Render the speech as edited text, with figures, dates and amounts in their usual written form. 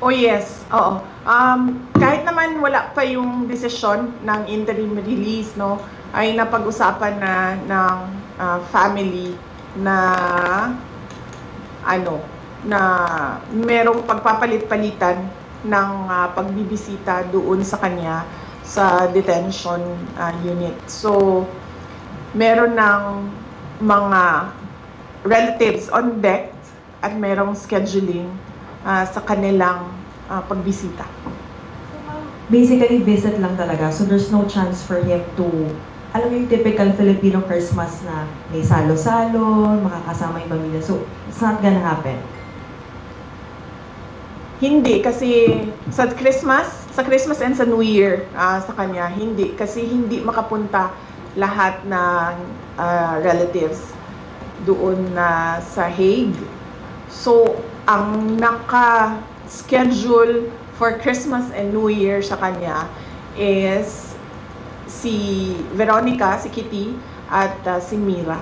Oh yes, oo. Kahit naman wala pa yung desisyon ng interim release, no, ay napag-usapan na ng family na ano, na merong pagpapalit-palitan ng pagbibisita doon sa kanya sa detention unit. So, meron ng mga relatives on deck at merong scheduling sa kanilang pagbisita. Basically, visit lang talaga. So there's no chance for him to, alam mo yung typical Filipino Christmas na may salo-salo, makakasama yung pamilya. So it's not gonna happen. Hindi, kasi sa Christmas and sa New Year sa kanya, hindi. Kasi hindi makapunta lahat ng relatives doon sa Hague. So, ang naka-schedule for Christmas and New Year sa kanya is si Veronica, si Kitty, at si Mira.